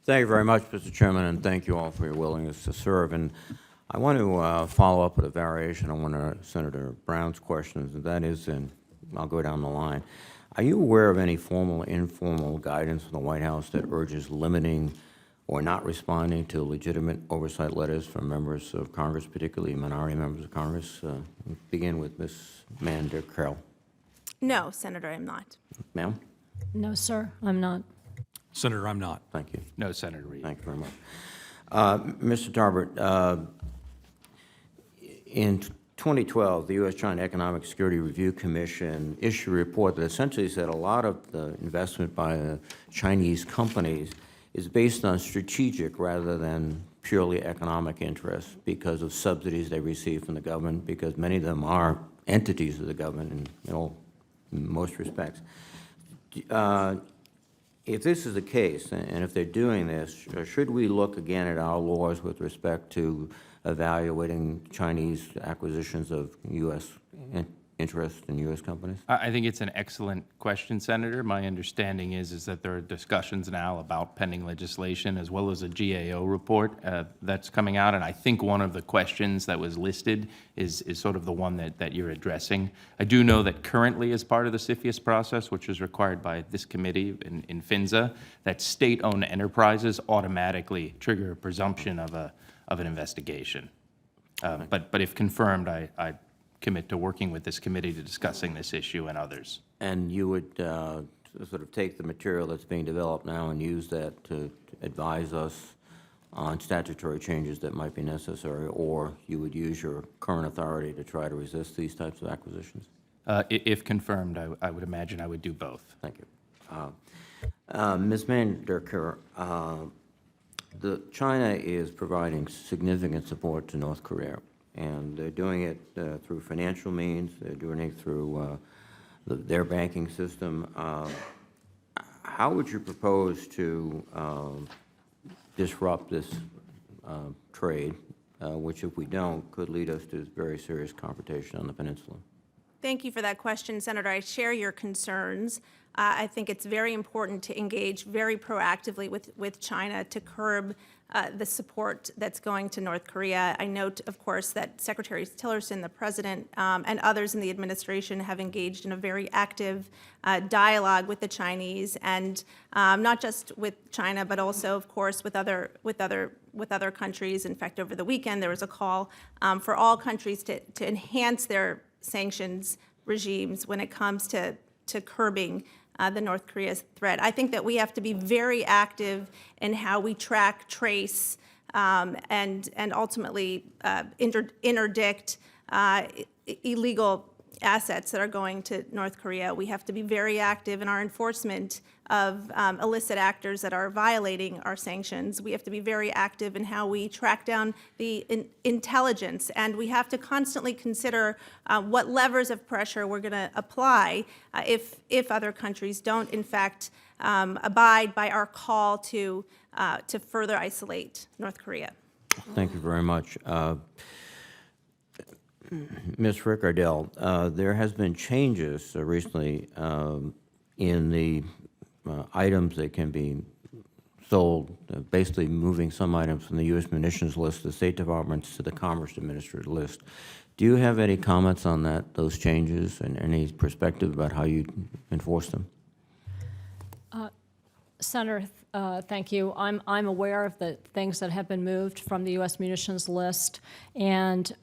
Thank you very much, Mr. Chairman, and thank you all for your willingness to serve. And I want to follow up with a variation on one of Senator Brown's questions, and that is, and I'll go down the line. Are you aware of any formal or informal guidance from the White House that urges limiting or not responding to legitimate oversight letters from members of Congress, particularly minority members of Congress? Begin with Ms. Mandelker. No, Senator, I'm not. Ma'am? No, sir, I'm not. Senator, I'm not. Thank you. No, Senator Reid. Thank you very much. Mr. Tarbert, in 2012, the U.S.-China Economic Security Review Commission issued a report that essentially said a lot of the investment by the Chinese companies is based on strategic rather than purely economic interests because of subsidies they receive from the government, because many of them are entities of the government in most respects. If this is the case, and if they're doing this, should we look again at our laws with respect to evaluating Chinese acquisitions of U.S. interest in U.S. companies? I think it's an excellent question, Senator. My understanding is that there are discussions now about pending legislation as well as a GAO report that's coming out, and I think one of the questions that was listed is sort of the one that you're addressing. I do know that currently, as part of the CFIUS process, which is required by this committee in FINZA, that state-owned enterprises automatically trigger a presumption of an investigation. But if confirmed, I commit to working with this committee to discussing this issue and others. And you would sort of take the material that's being developed now and use that to advise us on statutory changes that might be necessary, or you would use your current authority to try to resist these types of acquisitions? If confirmed, I would imagine I would do both. Thank you. Ms. Mandelker, China is providing significant support to North Korea, and they're doing it through financial means. They're doing it through their banking system. How would you propose to disrupt this trade, which, if we don't, could lead us to very serious confrontation on the peninsula? Thank you for that question, Senator. I share your concerns. I think it's very important to engage very proactively with China to curb the support that's going to North Korea. I note, of course, that Secretary Tillerson, the President, and others in the administration have engaged in a very active dialogue with the Chinese, and not just with China, but also, of course, with other countries. In fact, over the weekend, there was a call for all countries to enhance their sanctions regimes when it comes to curbing the North Korea's threat. I think that we have to be very active in how we track, trace, and ultimately interdict illegal assets that are going to North Korea. We have to be very active in our enforcement of illicit actors that are violating our sanctions. We have to be very active in how we track down the intelligence, and we have to constantly consider what levers of pressure we're going to apply if other countries don't, in fact, abide by our call to further isolate North Korea. Thank you very much. Ms. Ricardel, there has been changes recently in the items that can be sold, basically moving some items from the U.S. munitions list, the State Department's, to the Commerce Administrator list. Do you have any comments on those changes, and any perspective about how you enforce them? Senator, thank you. I'm aware of the things that have been moved from the U.S. munitions list, and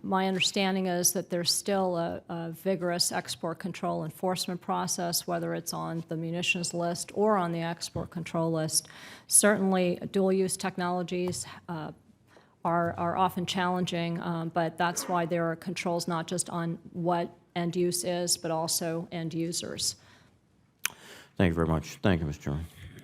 my understanding is that there's still a vigorous export control enforcement process, whether it's on the munitions list or on the export control list. Certainly, dual-use technologies are often challenging, but that's why there are controls not just on what end use is, but also end users. Thank you very much. Thank you, Mr. Chairman.